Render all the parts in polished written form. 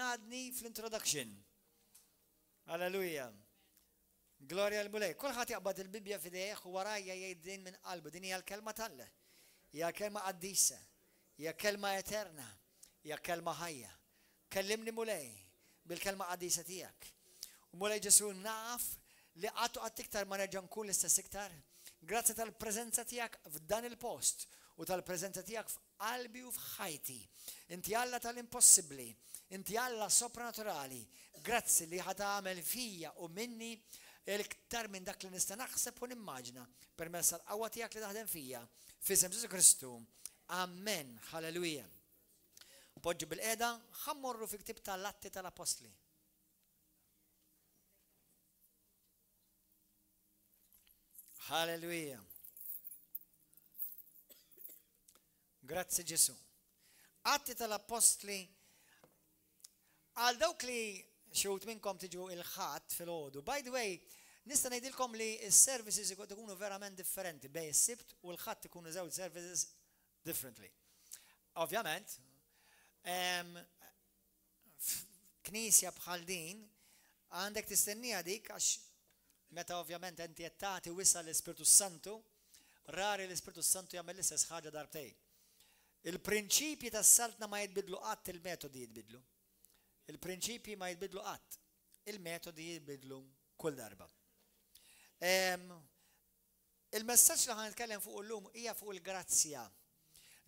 għadni fl-introduction. Alleluja. Gloria l-Mulej. Kulħadd jaqbad il-Bibja f'idejh u warajja jgħid minn qalbu. Din hija l-kelma tal-le. Hija kelma qaddisa. Hija kelma eterna. Hija kelma ħajja. Kellimni Mulej bil-kelma qaddisa tiegħek. U Mulej Ġesu naf li qatt iktar ma nerġa' nkun l-istess iktar. Grazzi tal-preżenza tiegħek f'dan il-post u tal-preżenza tiegħek f'qalbi u f'ħajti. Inti Alla tal-impossibbli, inti Alla sopranaturali. Grazzi li ħad tagħmel fija u minni l-iktar minn dak li nista' naħseb u nimmaġna permezz tal-qawwa tiegħek li taħdem fija. F'isem Ġesu Kristu. Amen. Halleluja. Poġġi bil-qiegħda, ħammorru fi ktieb tal-Atti tal-Apostli. Halleluja. Grazzi Ġesu. Atti tal-Apostli għal dawk li xewt minnkom tiġu il-ħadd fil-ħodu. By the way, nista' ngħidilkom li s-services ikunu verament differenti bejn is-sibt u l-ħadd ikunu żewġ services differently. Ovvjament, knisja bħal din għandek tistennija dik għax meta ovvjament inti qed tagħti wisa l-Ispiritu Santu, rari l-Ispiritu Santu jagħmel l-istess ħaġa darbtejn. Il-prinċipji tas-saltna ma jitbidlu qatt, il-metodi jitbidlu. Il-prinċipji ma jitbidlu qatt, il-metodi jitbidlu kull darba. Il-messaġġ li ħan nitkellem fuq illum hija fuq il-grazzja.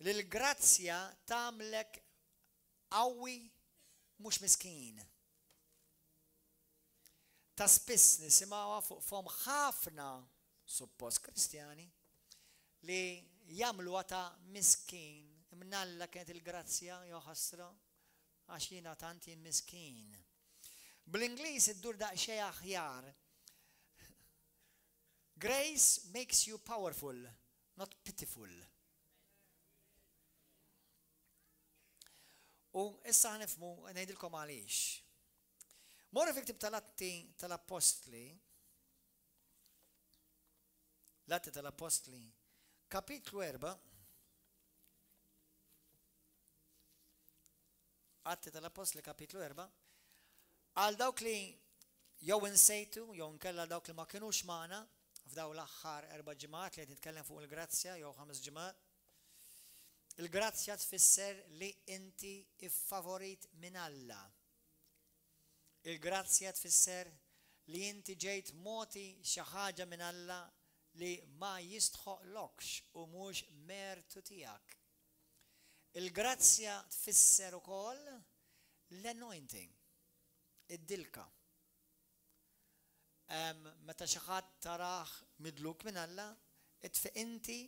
L-grazzja tagħmlek qawwi mhux miskin. Ta' spiss nisimgħuha fuq fhom ħafna suppost Kristjani li jagħmluha ta' miskin. Imnalla kienet il-grazzja jew ħasra għax jiena tant jien miskin. Bl-Ingliż iddur daqsxejn aħjar. Grace makes you powerful, not pitiful. U issa ħanifhmu ngħidilkom għaliex. Morru fi ktieb tal-Atti tal-Apostli, l-Atti tal-Apostli, kapitlu 4, Atti tal-Apostli kapitlu 4, għal dawk li jew insejtu, jew nkella dawk li ma kinux magħna f'daw l-aħħar 4 ġimgħat li qed nitkellem fuq il-grazzja jew 5 ġimgħat. Il-grazzja tfisser li inti iffavorit minn Alla. Il-grazzja tfisser li inti ġejt moti xi ħaġa minn Alla li ma jistħoqlokx u mhux mertu tiegħek. Il-grazzja tfisser ukoll l-anointing, id-dilka. Meta xi ħadd tarah midluk minn Alla, inti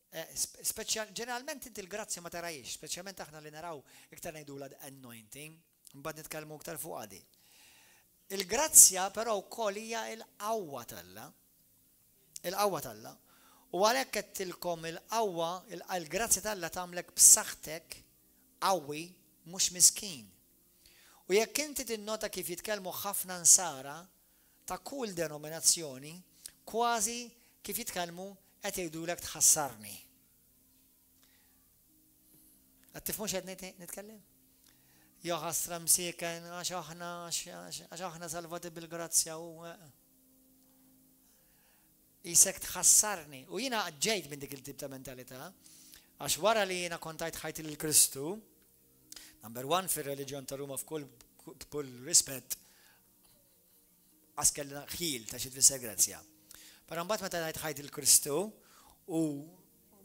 ġeneralment inti l-grazzja ma tarajiex, speċjalment aħna li naraw iktar ngħidula anointing, mbagħad nitkellmu iktar fuq għadi. Il-grazzja però wkoll hija l-qawwa tal-Alla. Il-qawwa tal-Alla. U għalhekk qedtilkom il-qawwa, il-grazzja tal-Alla tagħmlek b'saħħtek qawwi mhux miskin. U jekk inti tinnota kif jitkellmu ħafna nsara ta' kull denominazzjoni, kważi kif jitkellmu qed jgħidulek tħassarni. Qed tifhmux qed nitkellem? Jew ħassra msieken għax aħna salvati bil-grazzja u isek tħassarni. U jiena ġejt minn dik il-tip ta' mentalità għax wara li jiena kontajt ħajti lil Kristu, number 1 fir-reliġjon ta' Ruma f'kull rispett għas kellna ħil ta' xi tfisser grazzja. Però mbagħad meta ngħid ħajt il-Kristu u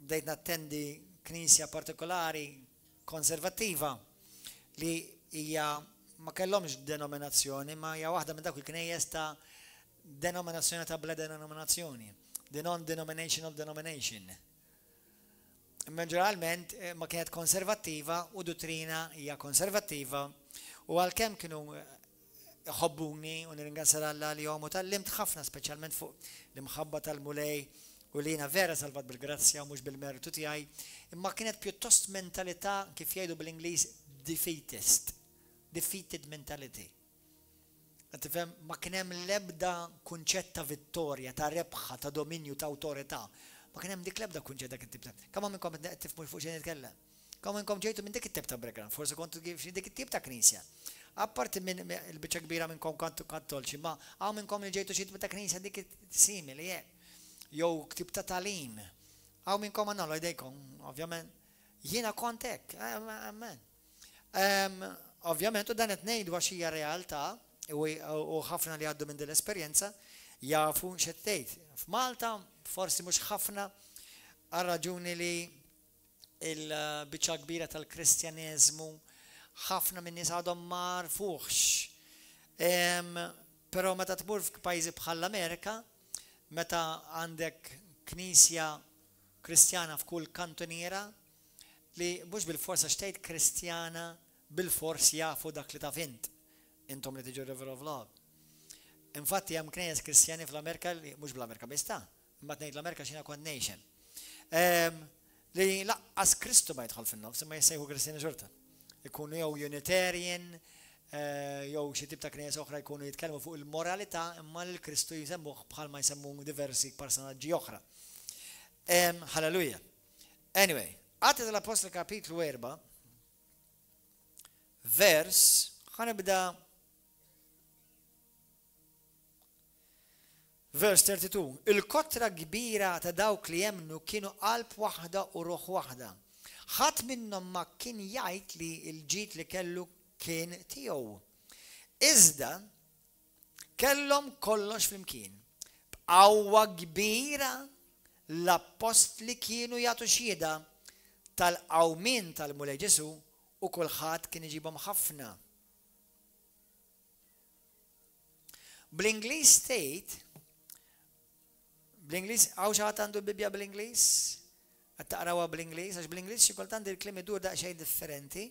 bdejt nattendi knisja partikolari konservattiva li hija ma kellhomx denominazzjoni, ma hija waħda minn dak il-knejjes ta' denominazzjoni ta' bla denominazzjoni, the non-denominational denomination. Ġeneralment ma kienet konservattiva u dottrina hija konservattiva u għalkemm kienu ħobbuni u nirringrazzja Alla li jom u tal-limt ħafna speċjalment fuq l-imħabba tal-Mulej u li jiena vera salvat bil-grazzja u mhux bil-mertu tiegħi, imma kienet pjuttost mentalità kif jgħidu bil-Ingliż defeated mentality. Tifhem ma kien hemm l-ebda kunċett ta' vittorja, ta' rebħa, ta' dominju, ta' awtorità. Ma kien hemm dik l-ebda kunċett dak it-tip ta'. Kemm minnkom qed tifhmu fuq xejn nitkellem. Kemm minnkom ġejtu minn dik it-tip ta' background, forsi kontu dik it-tip ta' knisja. Apparti minn il-biċċa kbira minnkom kontu kattolċi, ma hawn minnkom li ġejtu xi tip ta' knisja dik simili, jew tip ta' talim. Hawn minnkom għandna jdejkom, ovvjament. Jiena kont hekk, amen. Ovvjament, u dan qed ngħidu għax hija realtà u ħafna li għaddu minn din l-esperjenza jafu x'qed tgħid. F'Malta forsi mhux ħafna għal raġuni li il-biċċa kbira tal-Kristjaneżmu ħafna minn nies għadhom ma rfuhx. Però meta tmur f'pajjiżi bħall-Amerika, meta għandek knisja Kristjana f'kull kantoniera li mhux bil-forsa xtejt Kristjana bil-fors jafu dak li taf int. Intom li tiġu River of Love. Infatti hemm knejjes Kristjani fl-Amerika li mhux bl-Amerika biss ta', imma ngħid l-Amerika x'inha kont nation. Li laqqas Kristu ma jidħol fin-nofs, imma jsejħu Kristjani xorta. Ikunu jew Unitarian, jew xi tip ta' knejjes oħra jkunu jitkellmu fuq il-moralità, imma l-Kristu jsemmuh bħalma jsemmu diversi personaġġi oħra. Halleluja. Anyway, Atti tal-Apostoli kapitlu 4, vers, ħanibda Verse 32. Il-kotra kbira ta' dawk li jemnu kienu qalb waħda u ruħ waħda. Ħadd minnhom ma kien jgħid li l-ġid li kellu kien tiegħu. Iżda kellhom kollox flimkien. B'qawwa kbira l-apostli kienu jagħtu xhieda tal-qawmin tal-Mulej Ġesu u kulħadd kien iġibhom ħafna. Bl-Ingliż tgħid bl-Ingliż, għaw xaħat għandu l-Bibja bl-Ingliż? Għattaqrawa bl-Ingliż, għax bl-Ingliż xi kultant il-klim idur daqsxejn differenti.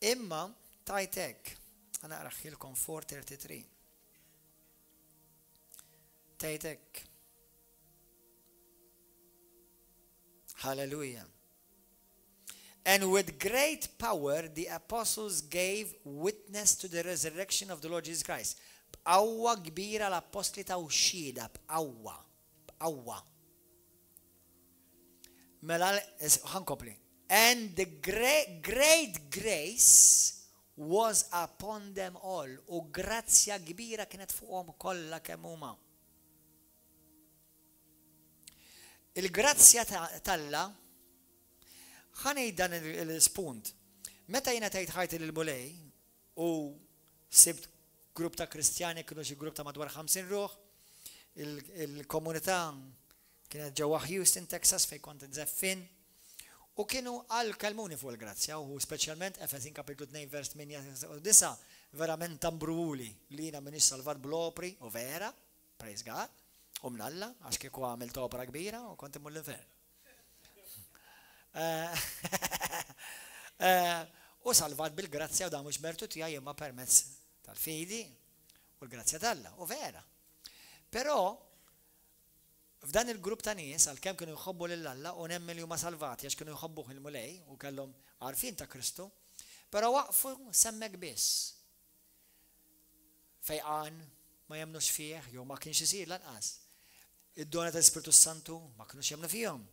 Imma tajtek, għana għaraħħilkom 4:33. Tajtek. Hallelujah. And with great power the apostles gave witness to the resurrection of the Lord Jesus Christ. B'qawwa kbira l-apostli ta' xhieda, b'qawwa. Awwa. Mela ħankopli. And the great grace was upon them all. U grazzja kbira kienet fuqhom kollha kemm huma. Il-grazzja talla ħanej dan il-spunt. Meta jiena tgħid ħajti lil-Mulej u sibt grupp ta' Kristjani kienu xi grupp ta' madwar 50 ruħ, il-komunità kienet ġewwa Houston, Texas, fejn kont nżeffin, u kienu għal-kalmuni fuq il-grazzja, u speċjalment Efesin kapitlu 2 vers 8 verament tambruli li jiena minix salvat bl-opri, u vera, praise God, u mnalla, għax kieku għamilt opera kbira u kont imur l-infern. U salvat bil-grazzja u da mhux mertu tiegħi imma permezz tal-fidi u l-grazzja talla, u vera. Però f'dan il-grupp ta' nies għalkemm kienu jħobbu lil Alla u nemmen li huma salvati għax kienu jħobbuh il-Mulej u kellhom għarfien ta' Kristu, però waqfu semmek biss. Fejqan ma jemnux fih, jew ma kienx isir lanqas. Id-dona tal-Ispiritu Santu ma kienux jemnu fihom.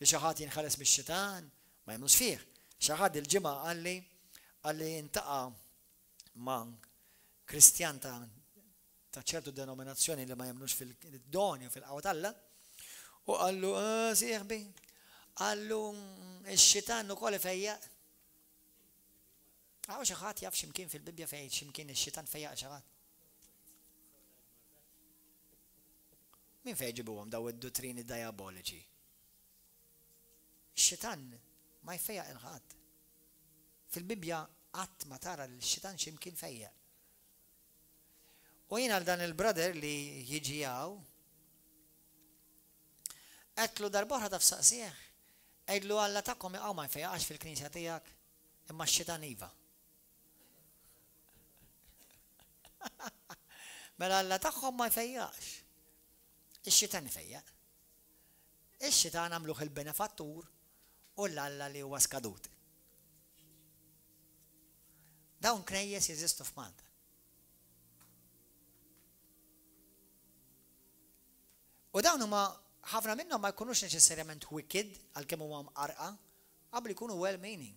Li xi ħadd jinħares mix-xitan ma jemnux fih. Xi ħadd il-ġimgħa qalli intaqa' ma' Kristjan ta' ċertu denominazzjoni li ma jemnux fil-doni u fil-qawwa talla, u għallu, sieħbi, għallu, il-xitan ukoll fejjaq. Għaw xi ħadd jaf x'imkien fil-Bibja fejn x'imkien il-xitan fejjaq xi ħadd. Min fejn ġibuhom daw id-dottrini diaboliċi? Ix-xitan ma jfejjaq il-ħadd. Fil-Bibja qatt ma tara l-xitan x'imkien fejjaq. U jien għal dan il-brother li jiġi għaw, għetlu darbohra ta' f'saqsieħ, għedlu Alla takom għaw ma jfejaqax fil-knisja tijak, imma x-xitan iva. Mela Alla takom ma jfejaqax, ix-xitan jfejaq. Ix-xitan għamluħ il-benefattur u l-Alla li huwa skadut. Dawn knejjes jeżistu f'Malta. U dawn huma ħafna minnhom ma jkunux neċessarjament wicked għalkemm huma mqarqa qabel ikunu well meaning.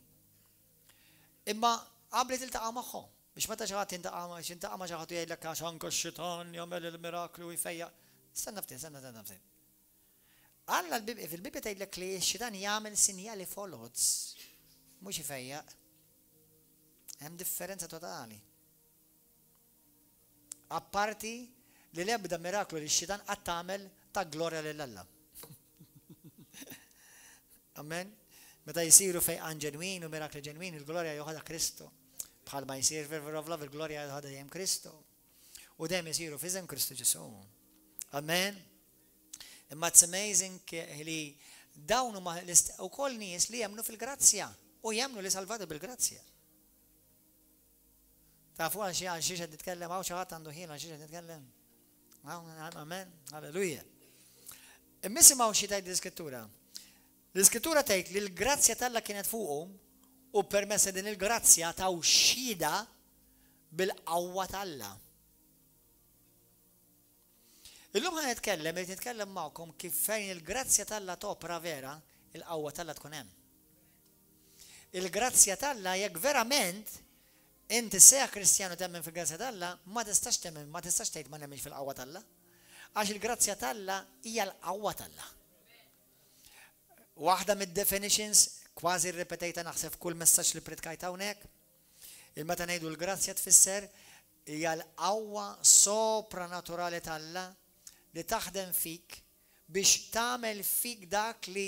Imma qabel tiltaqa' magħhom biex meta xi ħadd jintaqa' ma' xi ħadd jgħidlek għax anke x-xitan jagħmel il-miraklu jfejjaq. Stenna ftit. Alla fil-Bibja tgħidlek li x-xitan jagħmel sinjali folots mhux ifejjaq. Hemm differenza totali. Apparti li l-ebda miraklu li x-xitan qatt tagħmel ta' glorja lil Alla. Amen. Meta jisiru fejqan ġenwin u mirakli ġenwin, il-glorja joħodha Kristu. Bħal ma jsir fervor of love, il-glorja joħodha dejjem Kristu. U dejjem jisiru f'isem Kristu Ġesu. Amen. Imma it's amazing li dawn huma wkoll nies li jemmnu fil-grazzja u jemmnu li salvati bil-grazzja. Tafu għal xi qed titkellem hawn xi ħadd għandu ħin għal xi qed titkellem. Amen. Halleluja. Immisimgħu xi tgħid l-Iskrittura. L-Iskrittura tgħid li l-grazzja talla kienet fuqhom u permessa din il-grazzja taw xhieda bil-qawwa talla. Illum ħan nitkellem magħkom kif fejn il-grazzja talla topra vera, il-qawwa talla tkun hemm. Il-grazzja talla jekk verament inti seja Kristjanu temmen fil-grazzja talla, ma tistax tgħid ma nemmenx fil-qawwa talla. Għax il-grazzja talla hija l-qawwa talla. Waħda mid-definitions kważi rrepetejta naħseb kull messaġġ li prittkajt hawnhekk. Il-meta ngħidu l-grazzja tfisser hija l-qawwa sopranaturali talla li taħdem fik biex tagħmel fik dak li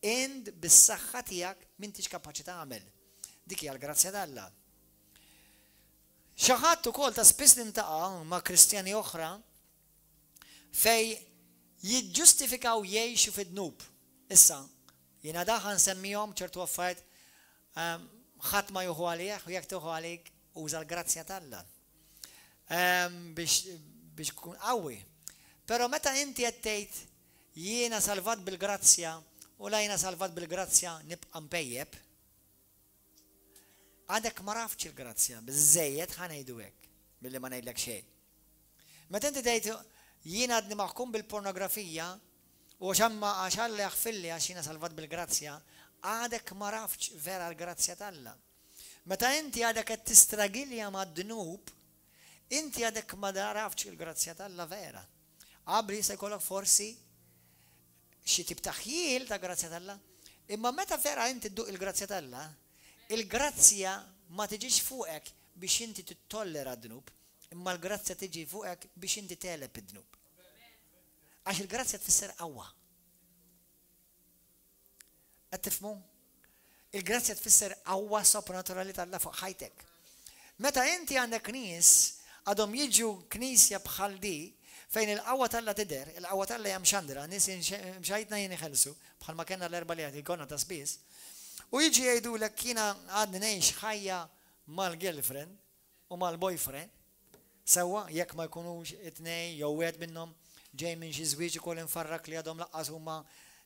int bis-saħħa tiegħek m'intix kapaċi tagħmel. Dik hija l-grazzja talla. Xi ħadd ukoll ta' spiss nintaqa' ma' Kristjani oħra fej jiġġustifikaw jgħixu fid-dnub. Issa, jiena daħan semmihom ċertu affarijiet ħadd ma juħu għalih u jekk tuħu għalik uża l-grazzja talla. Biex tkun qawwi. Però meta inti qed tgħid jiena salvat bil-grazzja u la jiena salvat bil-grazzja nibqa' mpejjeb, għadek ma rafx il-grazzja, biżejjed ħanejdu hekk milli ma ngħidlek xejn. Meta inti tgħid jiena għadni maħkum bil-pornografija u għaxan li jaħfilli għax jiena salvat bil-grazzja, għadek ma rafx vera l-grazzja talla. Meta inti għadek qed tistragilja mad-dnub, inti għadek ma rafx il-grazzja talla vera. Qabli se jkollok forsi xi tip taħjil ta' grazzja talla, imma meta vera inti dduq il-grazzja talla, il-grazzja ma tiġix fuqek biex inti tittollera d-dnub, imma l-grazzja tiġi fuqek biex inti teleb id-dnub. Għax il-grazzja tfisser qawwa. Qed tifhmu? Il-grazzja tfisser qawwa sopranaturali talla fuq ħajtek. Meta inti għandek nies għadhom jiġu knisja bħal di fejn il-qawwa talla tidher, il-qawwa talla hija mxandra, nies mxajtna jien iħellsu bħalma kellna l-erba' li jkollna ta' spiss. U jiġi jgħidulek jiena għadni ngħix ħajja mal-girlfriend u mal-boyfriend, sewwa jekk ma jkunux it-tnejn jew wieħed minnhom ġej minn xi żwieġ ikoll infarrak li għadhom laqqas huma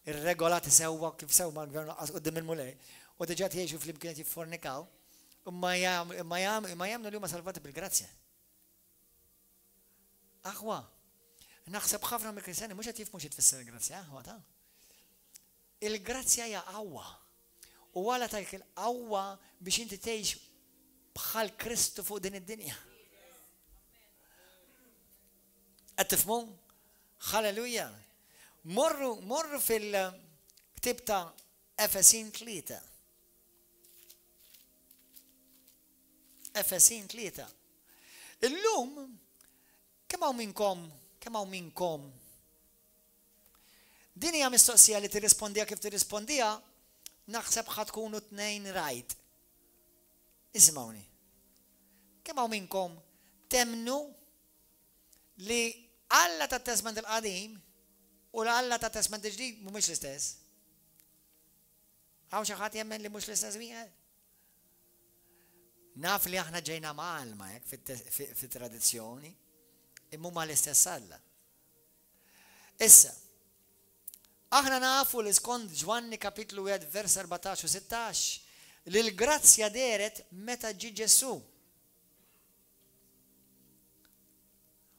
irregolati sewwa kif sewwa l-gvern laqqas quddiem il-mulej u diġà jgħixu fl-imkien jiffornikaw imma jagħmlu li huma salvati bil-grazzja. Aħwa, naħseb ħafna mill-Kristjani mhux qed jifhmu xi tfisser il-grazzja, aħwa ta'. Il-grazzja hija qawwa. U għala tajk il-qawwa biex inti tgħix bħal Kristu fuq din id-dinja. Qed tifhmu? Halleluja. Morru fil-ktib ta' Efesin 3. Efesin 3. Illum kemm hawn minnkom din hija mistoqsija li tirrispondiha kif tirrispondiha naħseb ħad tkunu tnejn rajt. Ismawni. Kemm hawn minnkom temnu li Alla ta' Testament il-qadim u l-Alla ta' Testament il-ġdid mhumiex l-istess. Hawn xi ħadd jemmen li mhux l-istess wieħed? Naf li aħna ġejna malma hekk fit-tradizzjoni imma huma l-istess Alla. Issa, aħna nafu li skont Ġwanni kapitlu 1 vers 14 u 16 li l-grazzja deret meta ġie Ġesu.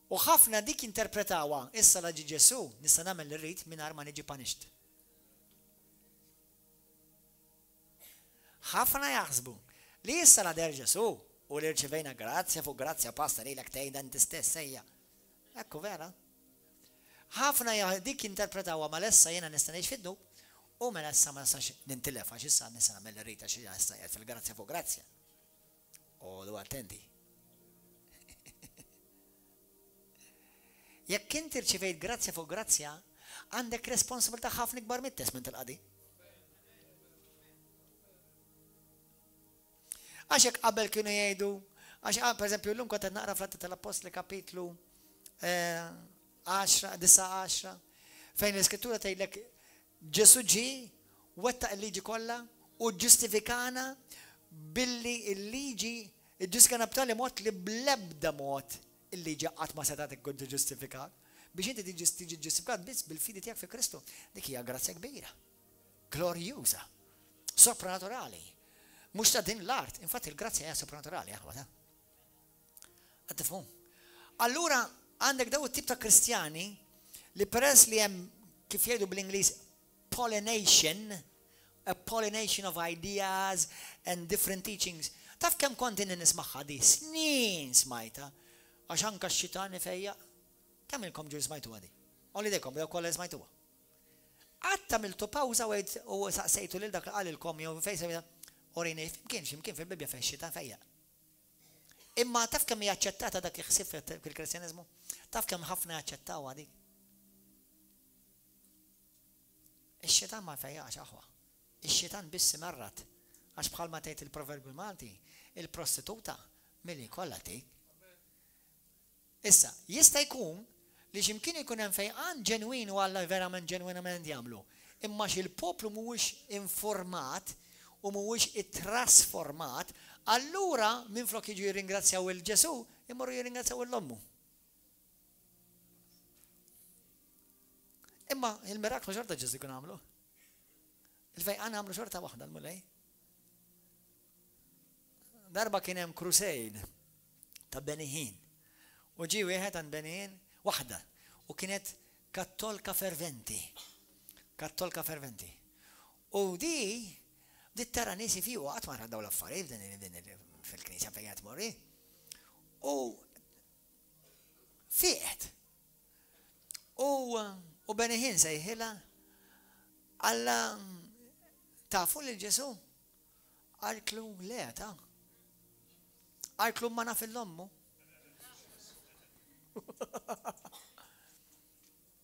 U ħafna dik interpretawha issa la ġie Ġesu nista' nagħmel li rrid mingħajr ma niġi punished. ħafna jaħsbu li issa la der Ġesu u li rċevejna grazzja fuq grazzja pasta li l-ak tgħidha inti stess sejja. Ekku vera. ħafna dik interpretawa ma l-essa jena nista' ngħix fid-dub u mela issa ma nistax nintilef għax issa nista' nagħmel rita xi issa jgħid fil-grazzja fuq grazzja. Odu attenti. Jekk inti rċivejt grazzja fuq grazzja, għandek responsabilità ħafna ikbar mit-testament tal-qadi. Għax hekk qabel kienu jgħidu, għax pereżempju llum kont qed naqra fl-Atti tal-Apostoli kapitlu 10, fejn l-Iskrittura tgħidlek Ġesu ġie wettaq il-liġi kollha u ġustifikana billi il-liġi ġustifikana b'tali mod li bl-ebda mod il-liġi qatt ma seta' tkun tiġġustifikat. Biex inti tiġi ġustifikat biss bil-fidi tiegħek fi Kristu. Dik hija grazzja kbira, glorjuża, sopranaturali. Mhux ta' din l-art, infatti il-grazzja hija sopranaturali aħwa. Għattifhom. Allura għandek daw it-tip ta' Kristjani li peress li hemm kif jgħidu bl-Ingliż pollination, a pollination of ideas and different teachings. Taf kemm kont inni nismaħħa di, snin smajta, għax anka x-xitani fejja, kemm ilkom ġur smajtu għadi? Olli dekom, jew kollha smajtuha. Għatta miltu pawza u saqsejtu lil dak qalilkom jew fejn orini x'imkien fil-Bibja fejn x-xitan fejja. Imma taf kemm hija aċċettata dak iħsib fil-Kristjaneżmu? Taf kemm ħafna jaċċettaw dik? Ix-xitan ma fejjax aħwa. Ix-xitan biss marrat. Għax bħalma tgħid il-proverbju Malti, il-prostituta milli kollha tik. Issa, jista' jkun li x'imkien ikun hemm fejqan ġenwin u Alla verament ġenwinament jagħmlu. Imma x'il-poplu mhuwiex informat u mhuwiex ittrasformat, allura minflok jiġu jirringrazzjaw il-Ġesu, imorru jirringrazzjaw l-ommu. Imma il-miraklu xorta Ġesu kun għamlu. Il-fejqan għamlu xorta waħda l-mulej. Darba kien hemm crusade ta' Benihin. U ġi wieħed għand Benihin waħda u kienet kattolka ferventi. Kattolka ferventi. U di tara nisi fiju għat marra daw l-affarijiet fil-Knisja fejn qed morri. U fiqet. U Benihin sejħilha Alla tafu li Ġesu għalklu leta. Għalklu ma naf l-ommu.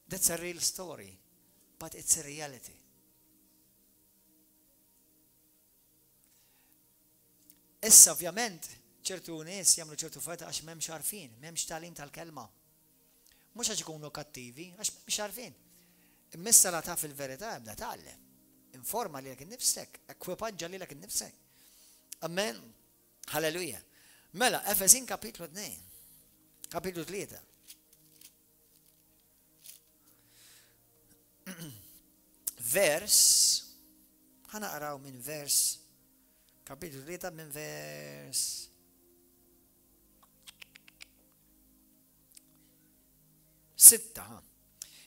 That's a real story, but it's a reality. Issa ovvjament ċertu nies jagħmlu ċertu feta għax m'hemmx għarfien, m'hemmx tagħlim tal-kelma. Mhux għax ikunu kattivi, għax m'hemmx għarfien. Immissa la taf il-verità ebda tgħallem. Informa lilek innifsek, ekwipaġġa lilek innifsek. Amen. Halleluja. Mela, Efesin kapitlu 2. Kapitlu 3. Vers, ħanaqraw minn vers, kapitlu 3 minn vers 6.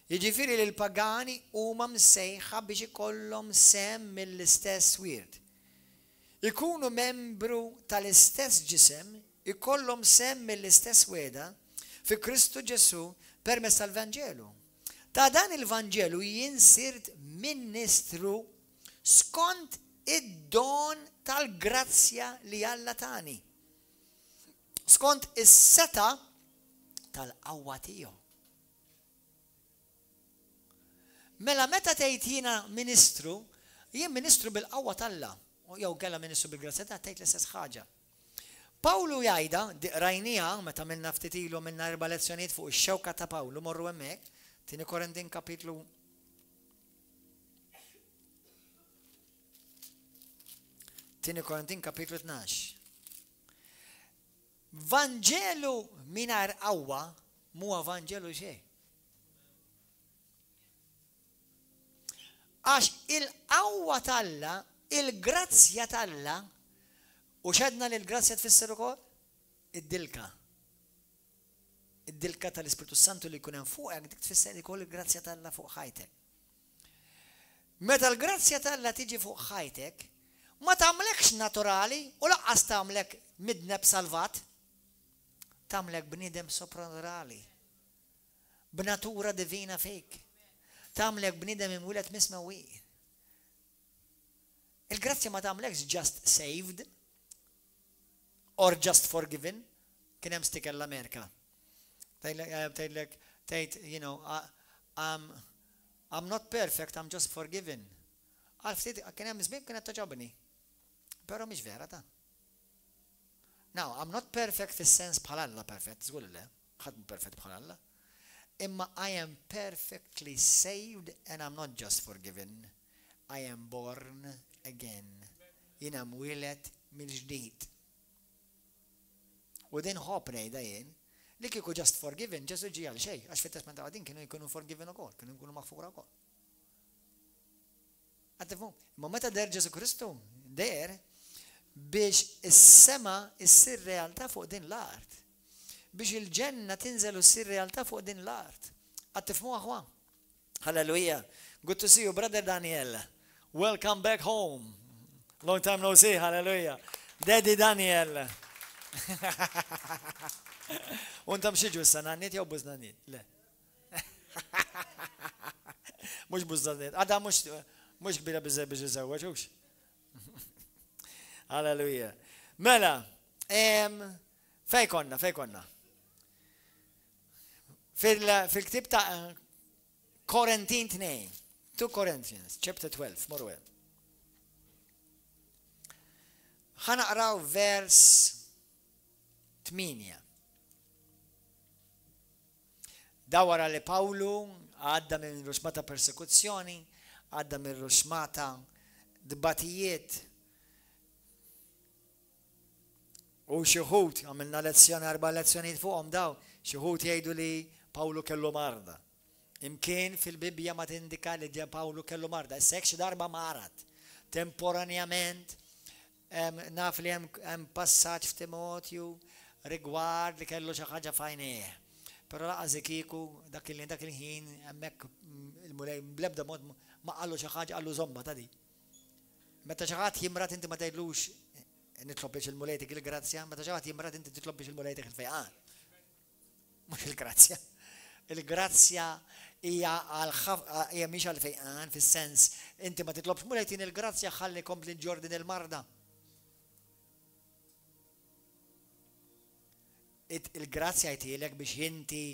Jiġifieri li l-pagani huma msejħa biex ikollhom sem mill-istess wirt. Ikunu membru tal-istess ġisem, ikollhom sem mill-istess weda fi Kristu Ġesu permezz tal-Vanġelu. Ta' dan il-Vanġelu jinsirt ministru skont id-don tal-grazzja li Alla tani. Skont is-seta tal-qawwa tiegħu. Mela meta tgħid jiena ministru, jien ministru bil-qawwa tal-Alla. Jew kellha ministru bil-grazzja ta' tgħid l-istess ħaġa. Pawlu jgħidha, rajnija meta minna ftit ilu minna 4 lezzjonijiet fuq ix-xewka ta' Pawlu morru hemmhekk, tieni Korintin kapitlu 12. Vanġelu mingħajr qawwa mhuwa vanġelu xejn. Għax il-qawwa tal-Alla, il-grazzja tal-Alla, u xedna li l-grazzja tfisser ukoll? Id-dilka. Id-dilka tal-Ispiritu Santu li jkun hemm fuqek dik tfisser ukoll il-grazzja tal-Alla fuq ħajtek. Meta l-grazzja tal-Alla tiġi fuq ħajtek, ma tagħmlekx naturali u laqqas tagħmlek midneb salvat. Tagħmlek bniedem sopranaturali. B'natura divina fik. Tagħmlek bniedem imwieled mismewwi. Il-grazzja ma tagħmlekx just saved or just forgiven. Kien hemm sticker l-Amerika. Tgħidlek, you know, I'm not perfect, I'm just forgiven. Għal-ftit, kien hemm żmien kienet toġobni. Però mhix vera ta'. Now, I'm not perfect fis-sens bħal Alla perfect, żgur le, ħadd perfect bħal Alla. Imma I am perfectly saved and I'm not just forgiven. I am born again. Jiena mwieled mill-ġdid. U din ħobb ngħidha jien li kieku just forgiven, Ġesu ġie għal xejn, għax fit-testament ta' din kienu jkunu forgiven ukoll, kienu jkunu maħfura wkoll. Għattifu, imma meta der Ġesu Kristu, der biex is-sema issir realtà fuq din l-art. Biex il-ġenna tinżel u ssir realtà fuq din l-art. Għattifmu aħwa. Hallelujah. Good to see you, brother Daniel. Welcome back home. Long time no see, hallelujah. Daddy Daniel. Untam xieġu s-sananit jew buznanit? Le. Mux buznanit. Għadha mux kbira bizzej biex jizawwaġux. Halleluja. Mela, fej konna. Fil-ktib ta' Korintin 2, 2 Corinthians, chapter 12, morru għed. ħanaqraw vers 8. Dawara li Pawlu għadda minn ruxmata persekuzzjoni, għadda minn ruxmata dbatijiet. U xieħut, għamilna lezzjoni 4 lezzjonijiet fuqhom daw, xieħut jgħidu li Pawlu kellu marda. Imkien fil-Bibbja ma tindika li Pawlu kellu marda. Sekx darba marat. Temporanjament, naf li hemm passaġġ f'Timotju rigward li kellu xi ħaġa fajnejh. Però laqas kieku dak il-ħin hemmhekk il-mulej bl-ebda mod ma qallu xi ħaġa qallu żomma ta' di. Meta xi ħadd jimrat inti ma tgħidlux nitlob biex il-mulejtik il-grazzja, meta xi ħadd jimrat inti titlob biex il-mulejtik il-fejqan. Mhux il-grazzja. Il-grazzja hija mhix għal-fejqan fis-sens inti ma titlobx mulejtin il-grazzja ħalli kompli ġordin il-marda. Il-grazzja jtilek biex inti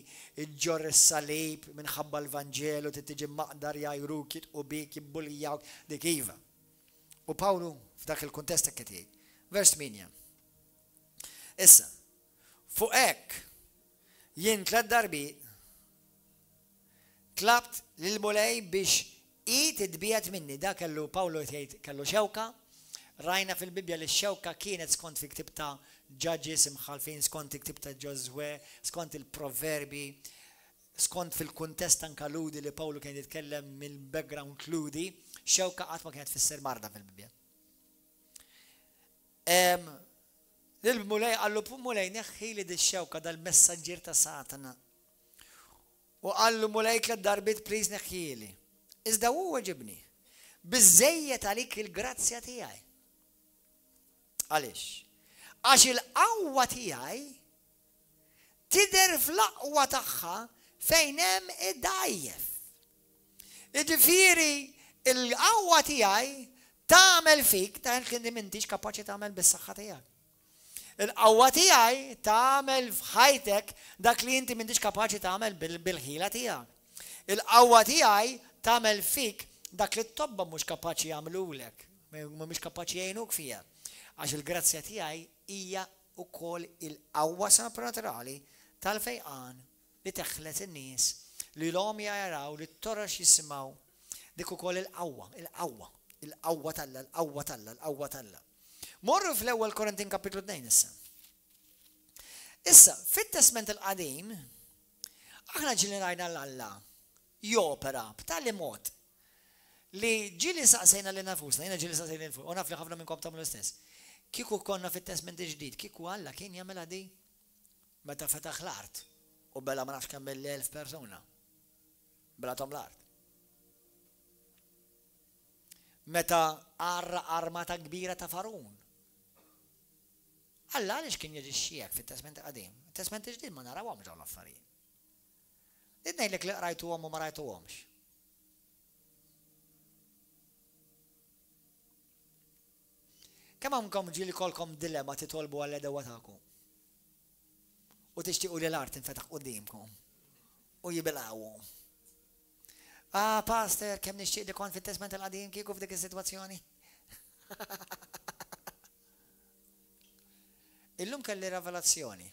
ġor is-salib minħabba l-Vanġelu tiġi maqdar jajruk jitqu bik jibbulijawk dik iva. U Pawlu f'dak il-kuntest hekk jgħid. Vers 8. Issa, fuq hekk jien 3 darbiet tlabt lil-mulej biex titbiet minni. Da kellu Pawlu jgħid kellu xewka. Rajna fil-Bibbja li x-xewka kienet skont fi ktib ta' Judges imħalfin, skont il-ktib ta' Josue, skont il-proverbi, skont fil-kuntest anka ludi li Pawlu kien jitkellem mill-background ludi, xewka qatt ma kienet fisser marda fil-Bibbja. Lil-mulej għallu mulej neħħi li di-xewka dal-messaġġier ta' Satana. U għallu mulej 3 darbit please neħħili. Iżda huwa ġibni. Biżejjed għalik il-grazzja tiegħi. Għaliex? Għax il-qawwa tiegħi tidher fl-aqwa tagħha fejn hemm id-dgħajjef. Jiġifieri il-qawwa tiegħi tagħmel fik ta' kien m'intix kapaċi tagħmel bis-saħħa tiegħek. Il-qawwa tiegħi tagħmel f'ħajtek dak li inti m'intix kapaċi tagħmel bil-ħila tiegħek. Il-qawwa tiegħi tagħmel fik dak li t-tobba mhux kapaċi jagħmlulek, mhumiex kapaċi jgħinuk fiha. Għax il-grazzja tiegħi hija wkoll il-qawwa supernaturali tal-fejqan li teħlet in-nies li l-hom jaraw li t-torax jisimgħu dik ukoll il-qawwa talla. Morru fl-ewwel Korintin kapitlu 2 issa. Issa, fit-Testament il-Qadim, aħna ġieli ngħidna l-Alla jopera b'tali mod li ġieli saqsejna li nafusna, jiena ġieli saqsejna li nafusna, u naf li ħafna minnkom tagħmlu l-istess. Kieku konna fit-Testament il-ġdid, kieku Alla kien jagħmilha di meta fetaħ l-art u bella ma nafx kemm mill-1000 persuna. Bela tom l-art. meta arra armata kbira ta' Farun. Alla għaliex kien jiġixxiek fit-Testament Qadim. Testament ġdid ma narawhomx dawn l-affarijiet. Rid ngħidlek li qrajtuhom u ma rajtuhomx. Kemm hawnkom ġieli kolkom dilemma titolbu għall-edewa tagħkom. U tixtiequ li l-art infetaħ qudiemkom u jibilgħuhom. Pastor, kemm nixtieq li kont fit-Testament Qadim kieku f'dik is-sitwazzjoni? Illum kelli revelazzjoni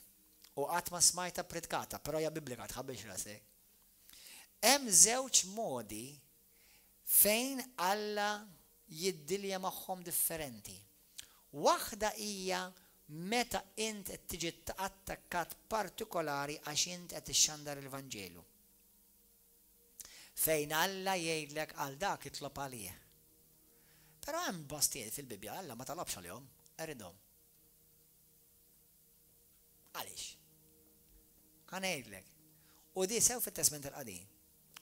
u qatt ma smajta predikata, però hija biblika tħabbix rasek. Hemm żewġ modi fejn Alla jiddilja magħhom differenti. Waħda hija meta int qed tiġi attakkat partikolari għax int qed ixxandar il-Vanġelu. Fejn Alla jgħidlek għal dak itlob għalih. Però hemm bastijiet fil-Bibja Alla ma talabx għalihom, eridhom. Għaliex? Kan ngħidlek. U di sew fit-Testament il-Qadim.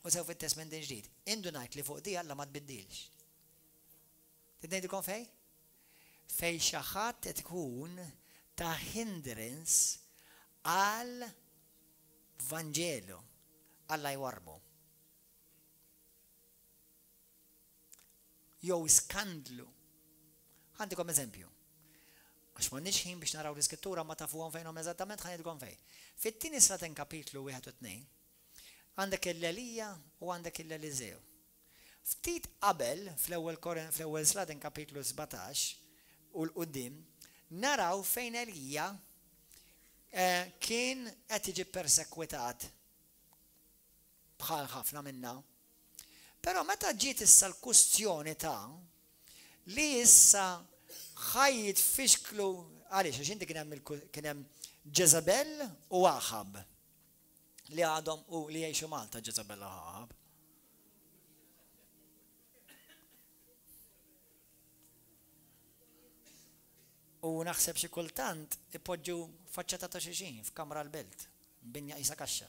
U sew fit-Testament il-ġdid. Indu ngħid li fuq di Alla ma tbiddilx. Tidnejdukom fej? Fej xi ħadd tkun ta' hindrance għal Vanġelu Alla jwarbu. Jew skandlu. Ħandikom eżempju. Għax ma nixħin biex naraw l-iskrittura ma tafuhom fejnhom eżattament ħanidkom fejn. Fit-tieni Slatin kapitlu 1 u 2 għandek il-Elija u għandek il-Eliżew. Ftit qabel fl-ewwel Slatin kapitlu 17 u l-qudiem naraw fejn Elija kien qed jiġi persekwitat bħal ħafna minna. Però meta ġiet issa l-kustjoni ta' li issa ħajjit fixklu għaliex għax inti kien hemm Jezebel u Ahab li għadhom u li jgħixu Malta Jezebel u Ahab. U naħseb xi kultant ipoġġu faċċata ta' xixin f'kamra l-belt binja qisha kaxxa.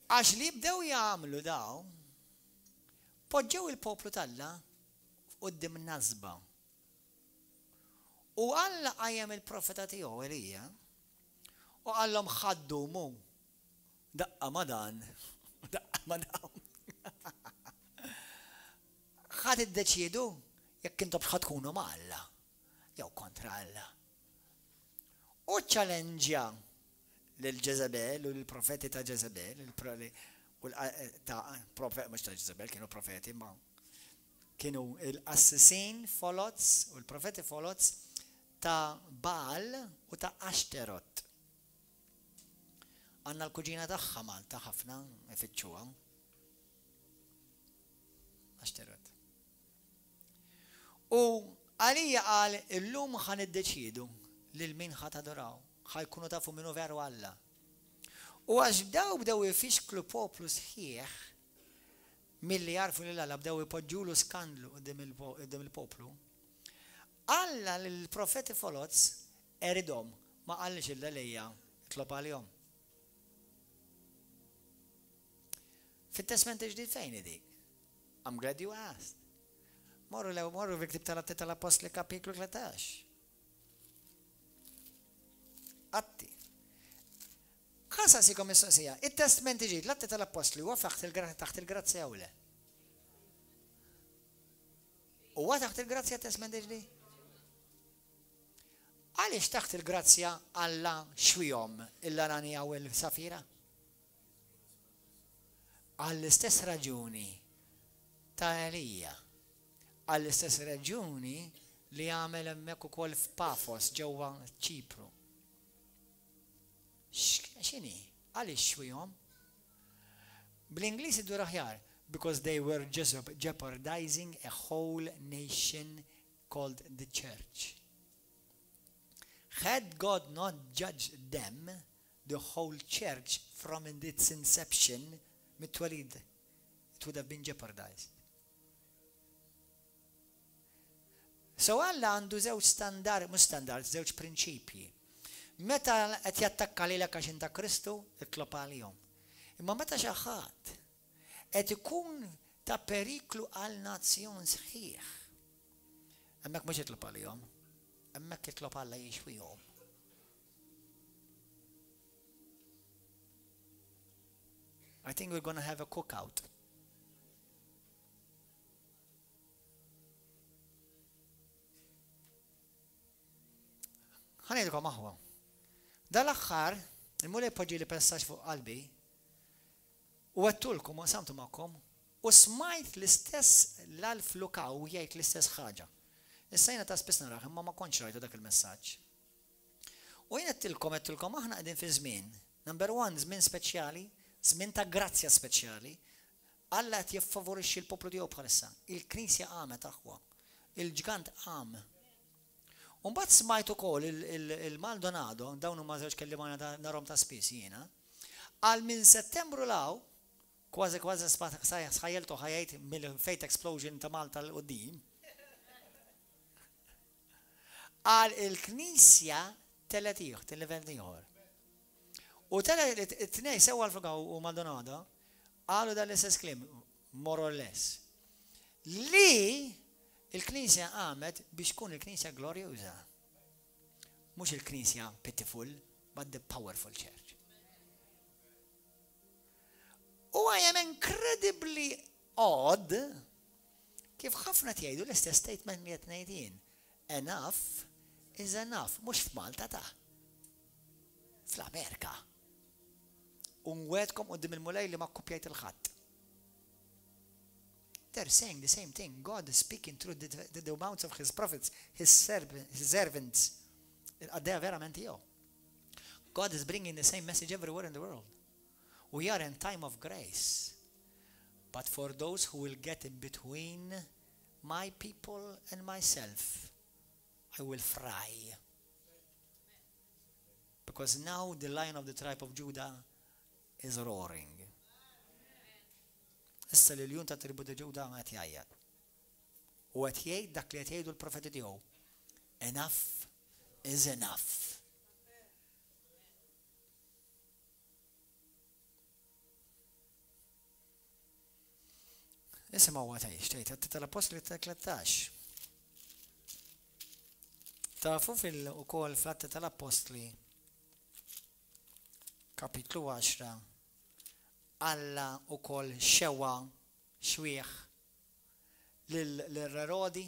Għax li bdew jagħmlu daw, poġġew il-poplu talla quddiem nazba. U Alla qajjem il-profeta tiegħu Elija u qallhom ħaddumu daqqa ma dan, daqqa ma dawn. Ħadd iddeċiedu jekk intom x'ħad tkunu ma' Alla jew kontra Alla. U challengea lil Jezebel u l-profeti ta' Jezebel, mhux ta' Jezebel, kienu profeti, ma kienu l-assassin folots u l-profeti folots ta' Baal u ta' Ashterot. Għanna l-kuġina tagħha Malta ħafna ifittxuha. Ashterot. U għalija qal illum ħan iddeċiedu lil min ħadd adoraw. ħajkunu tafu minnu veru Alla. U għax bdew ifixklu poplu sħiħ milli jarfu li Alla bdew ipoġġulu skandlu qudiem il-poplu. Alla l-profeti folots eridhom ma qallix il-Elija tlob għalihom. Fit-Testament ġdid fejn dik? I'm glad you asked. Morru fil-Ktib tal-Atti tal-Apostli kapitlu 13. Atti. Ħasa sikom is-sosija. Il-Testament ġdid, l-Atti tal-Apostli huwa taħt il-grazzja u le? Huwa taħt il-grazzja Testament ġdid? Għaliex taħt il-grazzja Alla xwihom il-Ananija u l-Safira? Għall-istess raġuni ta' Elija. Għall-istess raġuni li għamel hemmhekk ukoll f'Pafos ġewwa Ċipru. X'inhi? Għaliex xwihom? Bl-Ingliż idur aħjar, because they were jeopardizing a whole nation called the church. Had God not judged them, the whole church from its inception, mit-twelid, it would have been jeopardized. So Alla għandu żewġ żewġ prinċipji. Meta qed jattakka lilek għax inta Kristu, itlob għalihom. Imma meta xi ħadd qed ikun ta' periklu għal nazzjon sħiħ. Hemmhekk mhux jitlob għalihom, hemmhekk jitlob Alla jixfihom. I think we're going to have a cookout. ħanejdukom aħwa. Dal-aħħar, il-mulej poġġi li pensax fuq qalbi, u għattulkom, u għasamtu ma'kom, u smajt l-istess l-alf lukaw jgħid l-istess ħaġa. Issa ta' spiss naraħ, imma ma konċ rajtu dak il-messaġġ. U jien għattilkom aħna qegħdin fi żmien. Number one, żmien speċjali, żmien ta' grazzja speċjali. Alla qed jiffavorixxi l-poplu tiegħu bħalissa. Il-Knisja qamet aħwa. Il-ġgant qam. U mbagħad smajt ukoll il-Maldonado, dawn huma żewġ kelliema narhom ta' spiss jiena, għal minn Settembru law, kważi sħajjeltu ħajjejt mill-Fate Explosion ta' Malta l-qudiem, għal il-Knisja telet il-level ieħor. U it-tnej sewa l-Fugaw u Maldonado għalu dal-istess klim, more or less. Li il-Knisja għamet biex tkun il-Knisja glorjuża. Mhux il-Knisja pitiful, but the powerful church. U I am incredibly odd kif ħafna tgħidu l-istess statement li qed ngħidin. Enough is enough, mhux f'Malta ta' fl-Amerika. Unwedkom qudiem il-mulej li ma kkupjajt il-ħadd. They're saying the same thing. God is speaking through the mouths of his prophets, his servants. Għaddeja verament jew. God is bringing the same message everywhere in the world. We are in time of grace. But for those who will get in between my people and myself, I will fry. Because now the Lion of the tribe of Judah is roaring. Issa li l-jun ta' tribu ta' Ġuda għat jgħajjad. U għat jgħid dak li għat jgħidu l-profeti tiegħu. Enough is enough. Isma' huwa tgħid Atti tal-Apostoli ta' 13. Tafu ukoll fl-Atti tal-Apostoli kapitlu 10 Alla ukoll xewa xwieħ l-Herodi.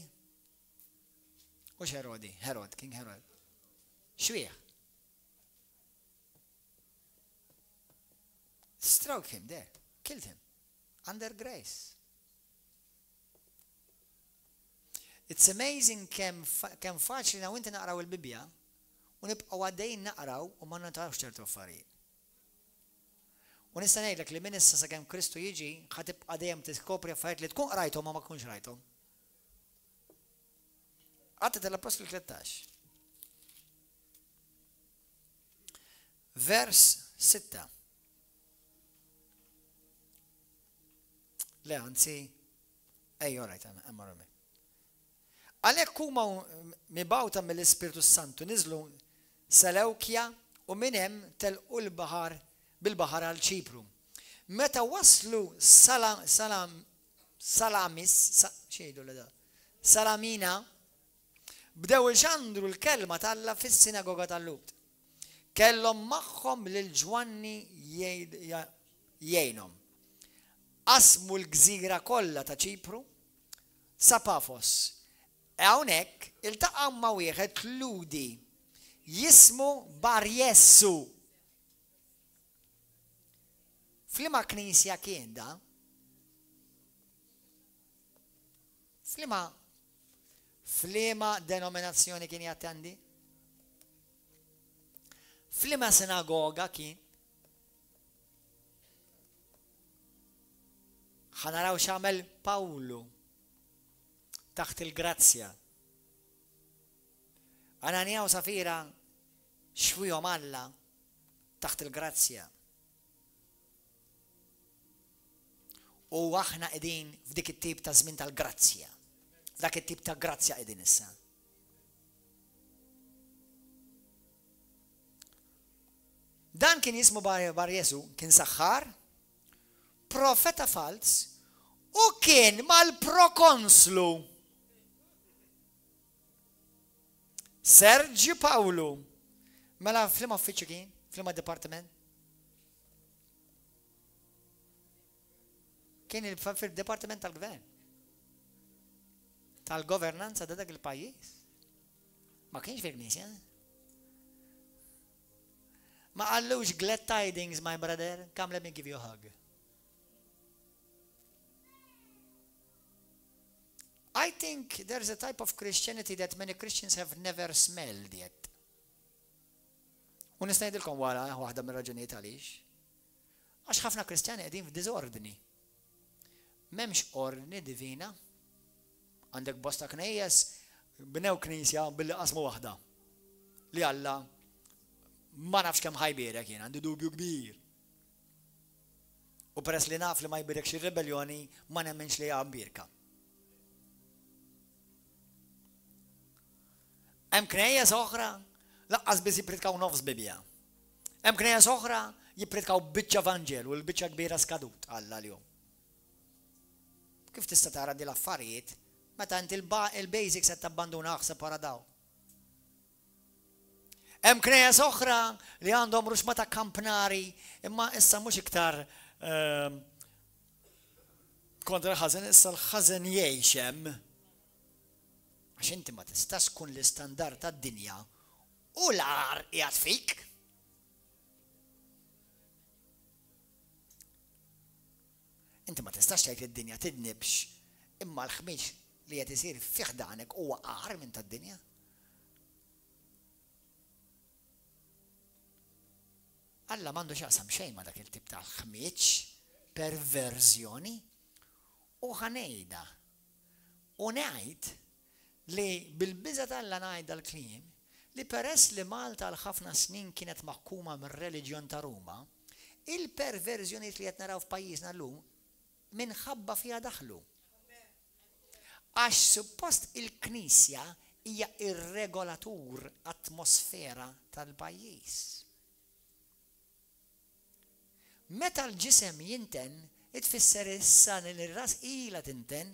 U x'Herodi? King Herod. Xwieħ. Struck him there, killed him, under grace. It's amazing kemm faċli na inti naqraw il-Bibja u nibqgħu għaddejjin naqraw u ma nagħtawx ċertu affarijiet. U nista' ngħidlek li minn issa sakemm Kristu jiġi ħatibqa' dejjem tiskopri affarijiet li tkun qrajthom ma tkunx rajthom. Atti tal-Apostoli 13. Vers 6. Le, anzi, orajt, emma rami. Għalhekk huma mibgħuta mill-Ispiritu Santu niżlu Selewkja u minn hemm telqu l-baħar bil-baħar għal Ċipru. Meta waslu Salamina, bdew ixandru l-kelma talla fis-sinagoga tal-Lut. Kellhom magħhom lil Ġwanni jgħinhom. Qasmu l-gżira kollha ta' Ċipru sa Pafos. Hawnhekk iltaqgħu ma' wieħed ludi jismu Barjessu. Flima knisja kien da? Flima denominazzjoni kien jattendi? Flima sinagoga kien? ħanaraw x'għamel Pawlu taħt il-grazzja. Ananija u Safira xwihom Alla taħt il-grazzja. U aħna qegħdin f'dik it-tip ta' żmien tal-grazzja. F'dak it-tip ta' grazzja qegħdin issa. Dan kien jismu Bar Jesu, kien saħħar, profeta fals, u kien mal-prokonslu Sergi Pawlu. Mela flima uffiċċju kien, flima departiment. Kien fil-departiment tal-gvern. Tal-governanza da dak il-pajjiż. Ma kienx fil-knisja. Ma qallux glad tidings, my brother, come let me give you a hug. I think there's a type of Christianity that many Christians have never smelled yet. U nista' ngħidilkom wara waħda mir-raġunijiet għaliex. Għax ħafna Kristjani qegħdin f'diżordni. M'hemmx ordni divina. Għandek bosta knejjes bnew knisja billi qasmu waħda. Li Alla ma nafx kemm ħajbierek jien għandi dubju kbir. U peress li naf li ma jbierekx ir-rebelljoni ma nemmenx li hija mbierka. Hemm knejjes oħra laqqas biss jippritkaw nofs Bibja. Hemm knejjes oħra jippritkaw biċċa Vanġel u l-biċċa kbira skadut Alla l-jum. Kif tista' tara di l-affarijiet meta inti il-basics qed tabbanduna ħseb wara daw. Hemm knejjes oħra li għandhom ruxma ta' kampnari imma issa mhux iktar kontra ħażen issa l-ħażen jgħix hemm. Għax inti ma tistax tkun l-istandard tad-dinja u l-għar qiegħed fik. Inti ma tistax tgħid id-dinja tidnibx imma l-ħmiex li qed isir fih danek huwa qar minn tad-dinja. Alla m'għandu x'aqsam xejn ma dak il-tip ta' ħmieġ, perverżjoni u ħanejda u ngħid li bil-biża tal-Alla ngħid dal-kliem li peress li Malta għal ħafna snin kienet maħkuma mir-reliġjon ta' Ruma, il-perverżjonijiet li qed naraw f'pajjiżna llum minħabba fiha daħlu. Għax suppost il-Knisja hija ir-regolatur atmosfera tal-pajjiż. Meta l-ġisem jinten, itfisser issa li l-ras ilha tinten.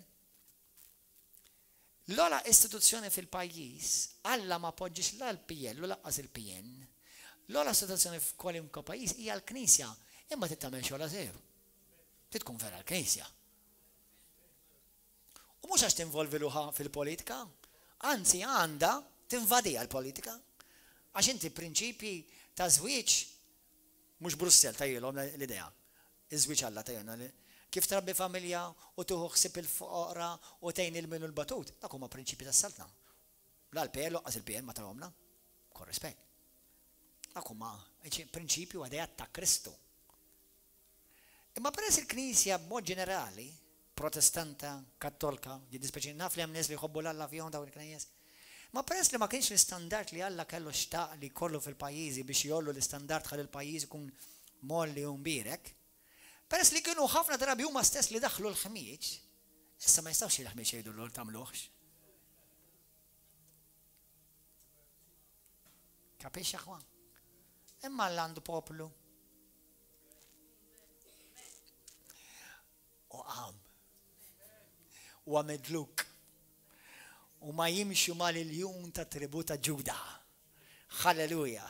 L-ola istituzzjoni fil-pajjiż, Alla ma poġġix la l-PN, u laqqas il-PN. L-ola istituzzjoni f'kwalinkwa pajjiż hija l-Knisja, imma tittamel xogħla seru. Titkun vera l-Knisja. U mhux għax tinvolvi luħa fil-politika, anzi għandha tinvadija l-politika. Għax inti prinċipji ta' żwieġ mhux Brussell tajjilhom l-idea. Iż-żwieġ Alla tajjilna kif trabbi familja u tuħu ħsib il-foqra u tejn il-minu l-batut, dak huma prinċipji tas-saltna. La l-PN loqqas il-PN ma tarahomna, korrispett. Dak huma prinċipju għadejat ta' Kristu. Imma peress il-Knisja b'mod ġenerali, protestanta, kattolika, jiddispeċi naf li hemm nies li jħobbu l-Alla fihom dawn il-knejjes. Ma peress li ma kienx l-istandard li Alla kellu xtaq li jkollu fil-pajjiżi biex jollu l-istandard ħalli l-pajjiż ikun molli u mbirek, peress li kienu ħafna drabi huma stess li daħlu l-ħmieġ, issa ma jistgħux il-ħmieġ jgħidu l tagħmluhx. Kapix aħwa? Imma l-għandu poplu. U għam. U għamedluk. U ma jimxu mal il-jum ta' tribu ta' Ġuda. Halleluja.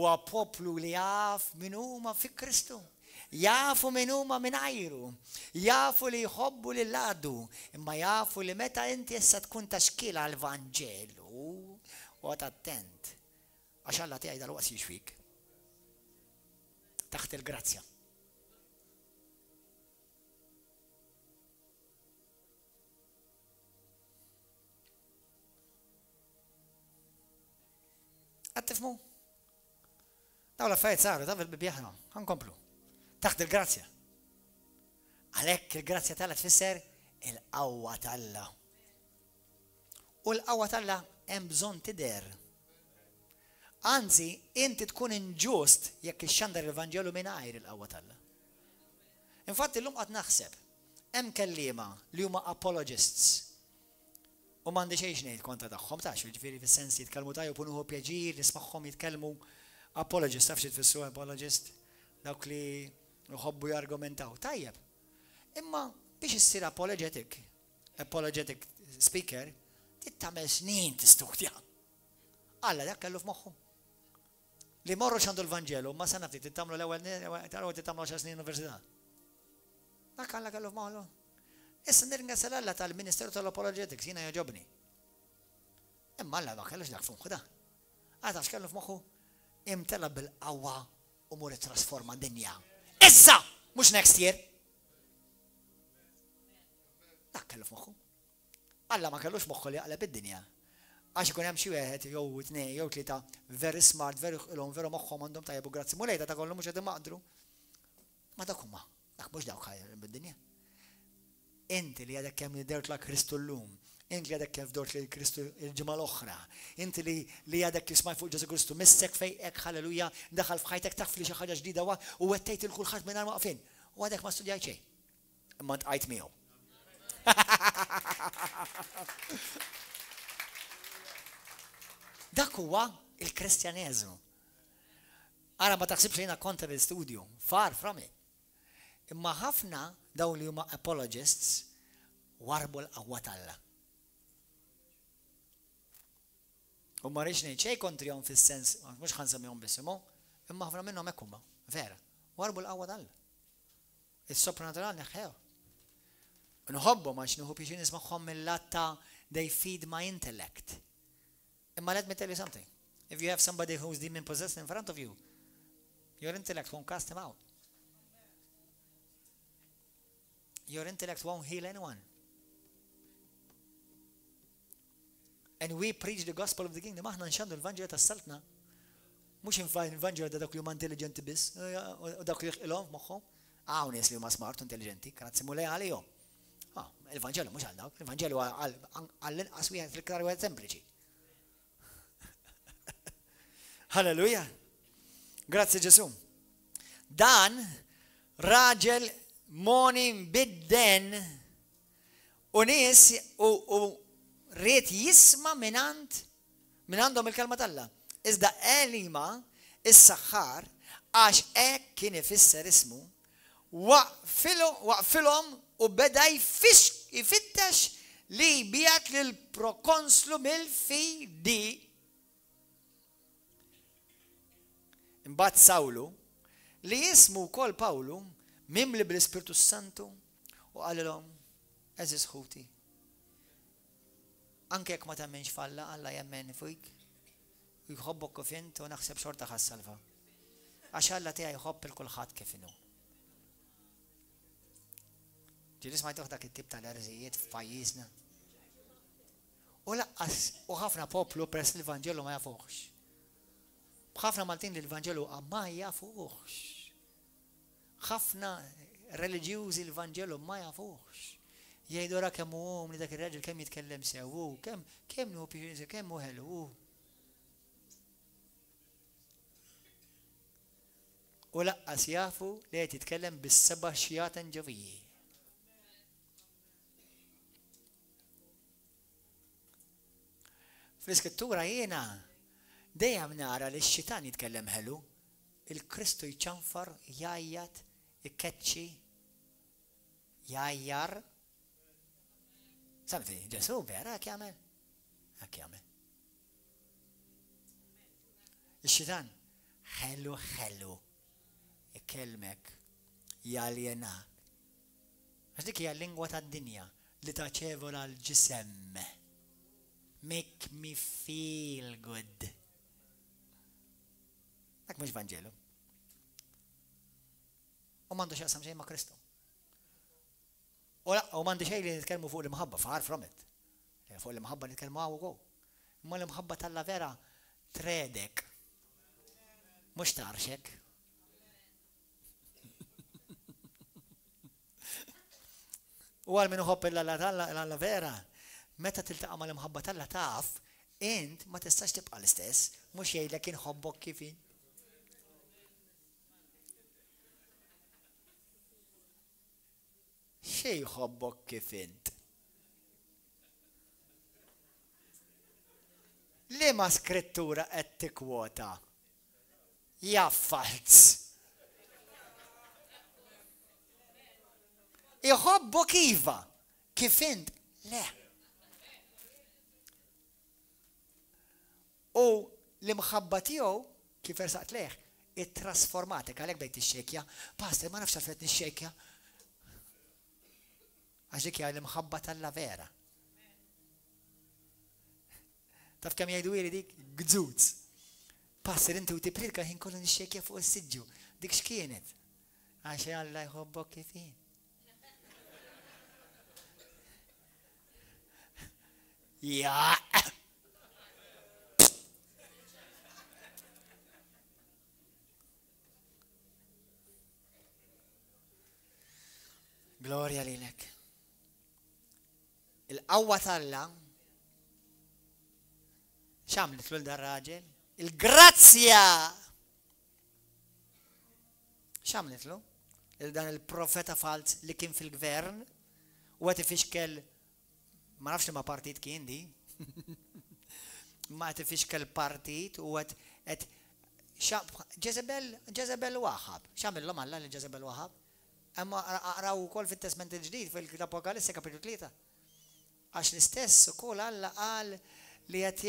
U poplu li jaf min huma fi Kristu. Jafu min huma minn ajru, jafu li jħobbu li l-għadu, imma jafu li meta inti issa tkun taxkila għal-Vanġelu, u għat attent, għax Alla tiegħi dal-waqs jixfik, taħt il-grazzja. Għattifmu? Daw l-affarijiet saru, daw il-bibjaħna, ħankomplu. Taħt il-grazzja. Għalhekk il-grazzja tagħla tfisser il-qawwa tagħla. U l-qawwa tagħla hemm bżonn tidher. Anzi, inti tkun inġust jekk ixxandar il-Vanġelu mingħajr il-qawwa tagħla. Infatti llum qed naħseb hemm kelliema li huma apologists. U m'għandi xejn ngħid kontra tagħhom tax, jiġifieri fis-sens jitkellmu tajjeb u nieħu pjaċir nismagħhom jitkellmu Apologist, taf xi tfissu apologist? Dawk li jħobbu jargumentaw. Tajjeb. Imma biex issir apologetic speaker, tittamel snin tistudja. Alla dak kellu f'moħħu. Li morru xandu l-Vangelu, ma sanafti tittamlu l-ewwel taraw tittamlu 10 snin università. Dak alla kellu f'moħħu. Issa nirringrazzja Alla tal-Ministeru tal-Apologetics, jiena jogħġobni. Imma Alla ma kellux dak f'moħħu da. Għata x'kellu f'moħħu imtella bil-qawwa u mur trasforma d-dinja. Issa, mhux next year. Dak kellu f'moħħu. Alla ma kellux moħħu li jaqleb id-dinja. Għax ikun hemm xi wieħed jew tnejn jew tlieta very smart, very qilhom, veru moħħhom għandhom tajjeb u grazzi mulejta ta' kollu mhux qed imaqdru. Ma dak huma, dak mhux dawk ħajr bid-dinja. Inti li għadek kemm dert la Kristu llum, inti li għadek kemm fdort li Kristu il-ġimgħa l-oħra, inti li għadek jismaj fuq Ġesu Kristu missek fejqek ħalleluja daħal f'ħajtek taf li xi ħaġa ġdida u wettejt il kulħadd minn waqfin. U għadek ma studjajt xejn. Imma ntqajt miegħu. Dak huwa il-Kristjaneżmu. Ara ma taħsibx jiena kontra l-istudju, far from it. Imma ħafna dawn li huma apologists warbu l-qawwa talla. U ma rridx ngħid xejn kontrihom fis-sens, mhux ħansemmihom bisimhom, imma ħafna minnhom hekk huma, vera, warbu l-qawwa talla. Is-sopranatural neħħew. Nħobbhom għax nieħu biex nismagħhom mill-latta they feed my intellect. Imma let me tell you something. If you have somebody who's demon possessed in front of you, your intellect won't cast him out. Your intellect won't heal anyone. And we preach the gospel of the kingdom. Aħna nxandu l-Vangelo tas-saltna. Mhux il-Vangelo ta' dak li huma intelligenti biss, u dak li jħilhom f'moħħhom. Hawn nies li huma smart u intelligenti, grazzi mulej għalihom. Il-Vangelo mhux għal dawk, il-Vangelo għall-inqas wieħed fil-iktar wieħed sempliċi. Halleluja. Grazzi Ġesu. Dan raġel moni bidden u nies u rrit jisma minn għandhom il-kelma talla. Iżda elima is-saħħar għax hekk kien ifisser ismu waqfilhom u beda jfittex li jbijat lil prokonslu mill-fidi. Imbagħad Sawlu li jismu wkoll Pawlu mimli bl-Ispirtu Santu u qalilhom eżis ħuti. Anke jekk ma temmenx falla, Alla jemmen fik. U jħobbok kif int u naħseb xorta ħassalva. Għax Alla tiegħi jħobb il-kulħadd kif inhu. Ġieli smajtuh dak it-tip tal-erżijiet f'pajjiżna. U laqqas u ħafna poplu peress l-Evanġelu ma jafuhx. ħafna Maltin li l-Vangelu ma jafuhx. ħafna reliġjużi l-Vangelu ma jafuhx. Jgħidu ra kemm hu li dak ir-raġel kemm jitkellem sew, kemm hu pjużi, kemm hu ħelu. U laqqas jafu li qed jitkellem bis-seba' xjat ġoviji. Fl-Iskrittura jiena dejjem nara li x-xitan jitkellem ħelu, il-Kristu jċanfar, jajjat, ikkeċċi, jajjar. Samti, Ġesu vera hekk jagħmel? Hekk jagħmel. Ix-xitan ħelu ikkelmek, jaljenak. Għax dik hija l-lingwa tad-dinja li taċevola l-ġisem. Make me feel good. Dak mhux Vangelu. U m'għandux jaqsam xejn ma' Kristu. U m'għandi xejn li nitkellmu fuq l-imħabba, far from it. Fuq l-imħabba nitkellmu hawn ukoll. Imma l-imħabba talla vera tredek. Mhux tarxek. U għal min uħobb l-alla vera, meta tiltaqa' mal-imħabba talla taf, int ma tistax tibqa' l-istess, mhux jgħidlek inħobbok kif in. Xej jħobbok kif int? Liema skrittura qed tikkwota? jaffalt. Iħobbok iva, kif int le. U l-imħabba tiegħu kif ersaqt leħ, it-trasformatek għalhekk bdejt ix-xekja, pastor ma nafx għalfejn nix-xekja. Għax dik hija l-imħabba tal-la vera. Taf kemm jgħidu ili dik gżuz. Passer inti u tipridka ħin kollu nixxekja fuq is-siġġu. Dik x'kienet? Għax Alla jħobbok kif jien. Ja. Gloria lilek. Il-qawwa tal-Alla x'għamlet lil dar raġel? Il-grazzja! X'għamletlu? Dan il-profeta fals li kien fil-gvern u għet ifixkel, ma nafx ma partit kien di, ma għet ifixkel partit u għet Jezebel Wahab. X'għamillhom Alla li Jezebel Wahab? Imma qraw ukoll fit-Testament il-ġdid fil-Apokalisse kapitlu 3. Għax l-istess ukoll Alla qal li qed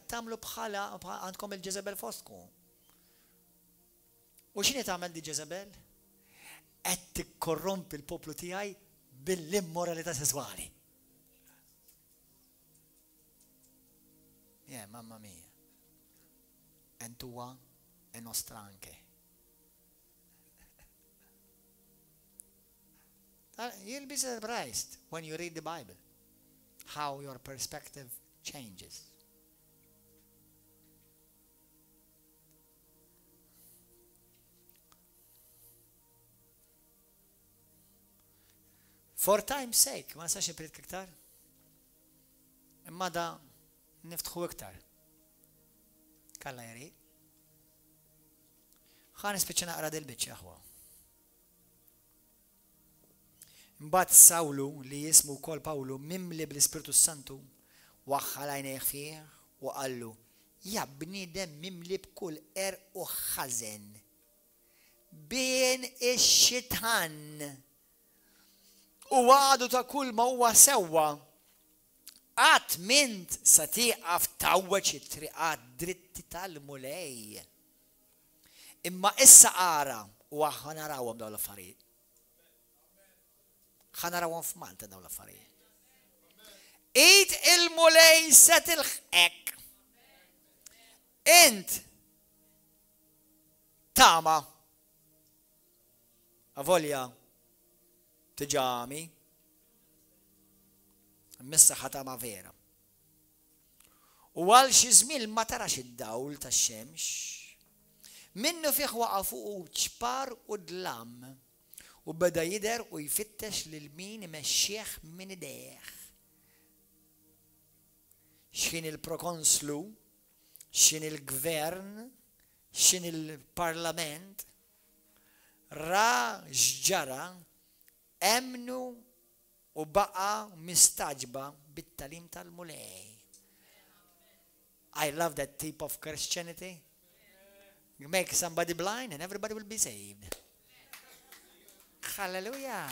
tagħmlu bħala għandkom il-Jezebel fostkom. U x'inhi tagħmel di Jezebel? Qed tikkorrompi l-poplu tiegħi bil-immoralità sesswali. Mamma mia. Entuwa e nostra anche. You'll be surprised when you read the Bible how your perspective changes. For time's sake, ma nistax niprit iktar. Imma da niftħu iktar. Kalla jari. Ħa nispiċċa naqra del-biċċa aħwa. Mbagħad Sawlu li jismu wkoll Pawlu mimli bl-Ispiritu Santu waħħal għajnejh fih u qallu ja bniedem mimli bkull u ħażen bejn ix-xitan u għadu ta' kull ma huwa sewwa qatt mint sa tieqaf tawweġ it-triqat dritti tal-mulej. Imma issa qara u aħna narawhom dawn l-affarijiet. ħanarawhom f'Malta dawn l-affarijiet. Id il-mulej set il-ħek. Int tama avolja tiġami missa ħatama vera. U għal xi żmien ma tarax id-dawl tax-xemx. Minnu fih waqa' fuq ċpar u dlam. U beda jider u jfittex lil min imexxieħ minn idejh. X'kien il-prokonslu, x'kien il-gvern, x'kien il-parlament, ra x'ġara emnu u baqa mistaġba bit-talim tal-mulej. I love that type of Christianity. You make somebody blind and everybody will be saved. Hallelujah.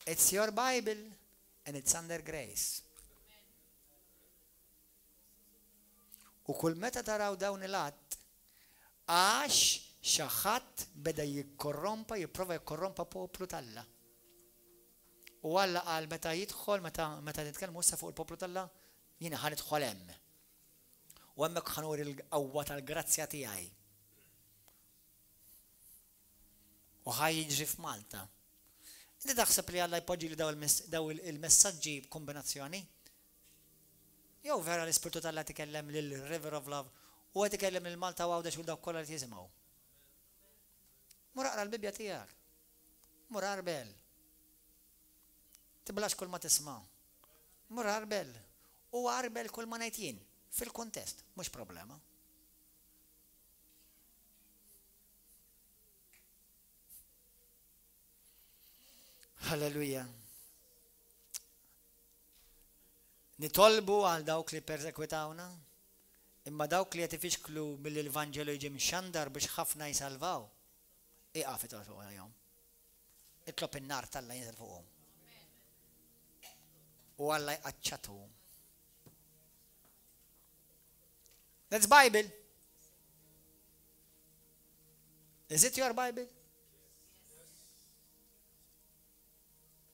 It's your Bible and it's under grace. U kull meta taraw dawn il-att għax xi ħadd beda jipprova jikkorrompa poplu tal-Alla. U Alla qal meta jidħol meta nitkellmu issa fuq il-poplu tal-Alla jiena ħanidħol hemm. U hemmhekk ħanuri l-qawwa tal-grazzja tiegħi. U ħaj jiġri f'Malta. Inti taħseb li Alla jpoġġi li daw il-messaġġi b'kombinazzjoni? Jew vera l-Ispirtu tal-Alla tikellem lil-River of Love u qed ikellem lil Malta u għawdex u dawk kollha li jisimgħu. Mur aqra l-Bibja tiegħek. Mur arbel. Tiblax kull ma tisma'. Mur arbel. U arbel kull ma ngħid jien fil-kuntest, mhux problema. Halleluja. Nitolbu għal dawk li persekwitawna Imma dawk li qed ifixklu mill-Evanġelu jiġi mxandar biex ħafna jisalvaw. Iqaf itol fuqhom. Itlob in-nar tal-Alla jinżel fuqhom. U Alla jqaċċatuhom. That's Bible. Is it your Bible?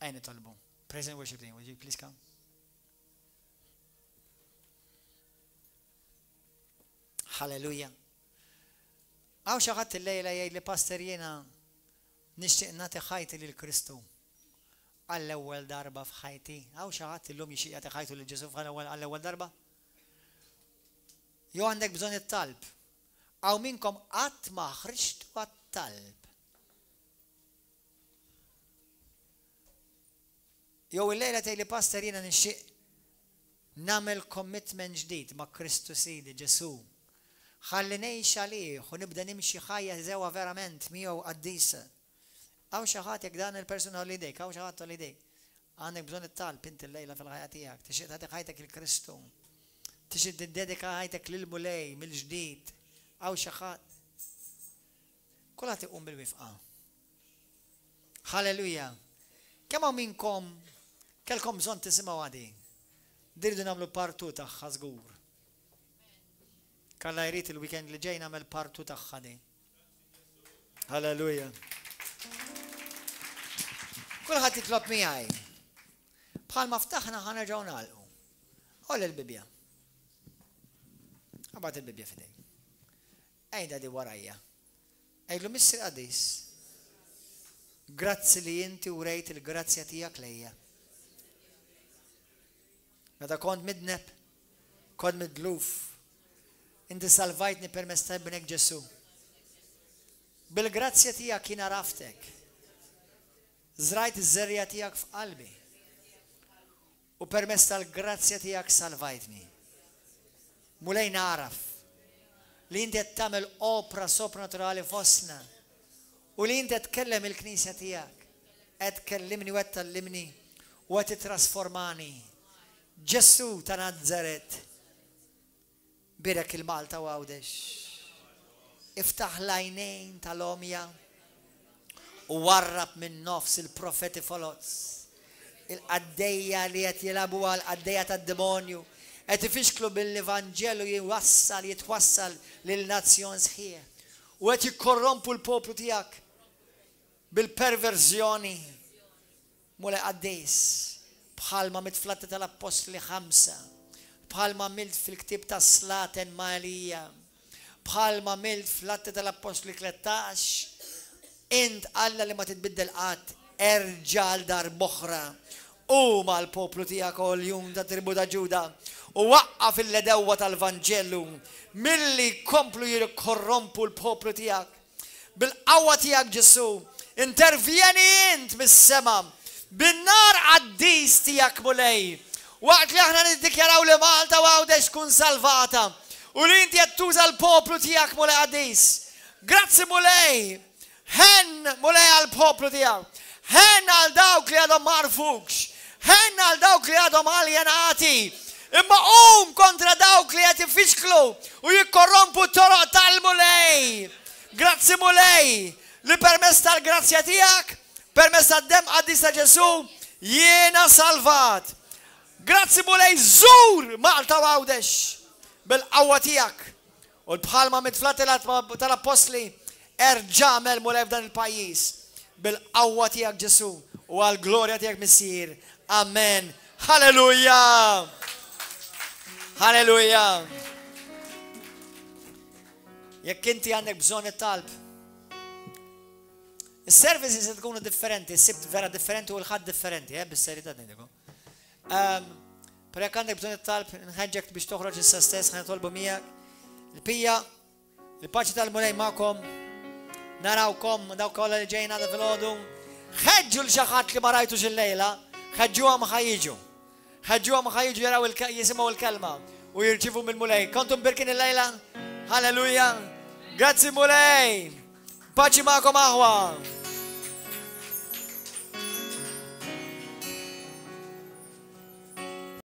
Għajni tolbu. Praise and worship team, would you please come? Hallelujah. Għaw xaħat il-lejla jgħid li pastor jiena nixtieq nagħti ħajti lil Kristu għall-ewwel darba f'ħajti. Għaw xaħat illum jixtieq jagħti ħajtu lil Ġesu għall-ewwel darba? Jew għandek bżonn it-talb. Għaw minnkom qatt ma ħriġtu għat-talb. Jew il-lejla tgħid li pastor jiena nixtieq nagħmel commitment ġdid ma' Kristu Sidi Ġesu. Ħalli ngħix għalih u nibda nimxi ħajja żewwa verament miegħu qaddisa. Għaw xi ħadd jekk dan il-persuna li jdejk, għaw xi ħadd li jdejk. Għandek bżonn it-talb int il-lejla fil-ħajja tiegħek, tixtieq tagħti ħajtek il-Kristu. Tixtieq tiddedika ħajtek lil mulej mill-ġdid. Għaw xi ħadd. Kulħadd iqum bil-wifqa. Halleluja. Kemm hawn minnkom kellkom bżonn tisimgħu għadi. Dirdu nagħmlu partu tagħha żgur. Kalla jrid il-weekend li ġej nagħmel partu tagħha di. Halleluja. Kulħadd jitlob miegħi. Bħalma ftaħna ħanerġgħu nagħlqu. Ħoll il-bibja. Ħabad il-bibja f'idejk. Ejda di warajja. Ejlu Missi Qadis. Grazzi li inti urejt il-grazzja tiegħek lejja. Meta kont midneb, kont midluf. Inti salvajtni permezz ta' ibnek Ġesu. Bil-grazzja tiegħek jien araftek. Żrajt iż-żerja tiegħek f'qalbi. U permezz tal-grazzja tiegħek salvajtni. Mulej naraf li inti qed tagħmel opra soprannaturali fostna. U li inti qed tkellem il-Knisja tiegħek. Qed tkellimni u qed tallimni u qed titrasformani. Ġesu ta' Nażaret. Birek il-Malta u għawdex. Iftaħ l-għajnejn tal-omja u warrab minn nofs il-profeti folozz. Il-qaddejja li qed jilabu għal-qaddejja tad-demonju. Qed ifixklu bil-Evanġelu jitwassal lil-nazzjon sħiħ. U qed jikkorrompu l-poplu tiegħek bil-perverżjoni. Mule qaddejs bħalma mitflatti tal-Apostli 5. Bħalma milt fil-ktib ta' Slaten Malija, bħalma milt fil-atti tal-Apostoli 13, int Alla li ma titbiddel qatt, erġa' dar boħra, u ma l-poplu tiegħek l-jum ta' tribu ta' Ġuda, u waqqa fil-ledewwa tal-Vanġelu, milli komplu jirkorrompu l-poplu tiegħek. Bil-qawwa tiegħek Ġesu, intervjeni int mis-sema, bin-nar qaddis tiegħek mulej. Waqt li aħna niddikjaraw li Malta u għawdex tkun salvata u li inti qed tuża l-poplu tiegħek mulej qaddis. Grazzi mulej. Ħen mulej għall-poplu tiegħek. Ħen għal dawk li għadhom marfukx. Ħen għal dawk li għadhom aljenati. Imma kontra dawk li qed ifixklu u jikkorrompu t-toroq tal-mulej. Grazzi mulej li permezz tal-grazzja tiegħek, permezz tad-demm qaddis ta' Ġesu, jiena salvat. Grazzi mulej żur Malta u għawdex bil-qawwa tiegħek. U bħalma mitflatti tal-Apostli erġa'mel mulej f'dan il-pajjiż bil-qawwa tiegħek Ġesu u għall-glorja tiegħek Missier. Amen. Halleluja. Halleluja. Jekk inti għandek bżonn it-talb. Is-services se tkunu differenti, is-sibt vera differenti u l-ħadd differenti, bis-serjetà ngħidilkom. Per jekk għandek bżonn it-talb, nħeġġek biex toħroġ issa stess, ħa nitolbu miegħek. Il-pija, il-paċi tal-mulej magħkom, narawkom dawk kollha li ġejjin għadha filgħodu. Ħeġġu l xi ħadd li ma rajtux il-lejla, ħeġġuhom ħajjiġu. Ħeġġuhom ħajjiġu jaraw jisimgħu l-kelma u jirċivu mill-mulej. Kontum birkin il-lejla? Halleluja. Grazzi mulej. Paċi magħkom aħwa.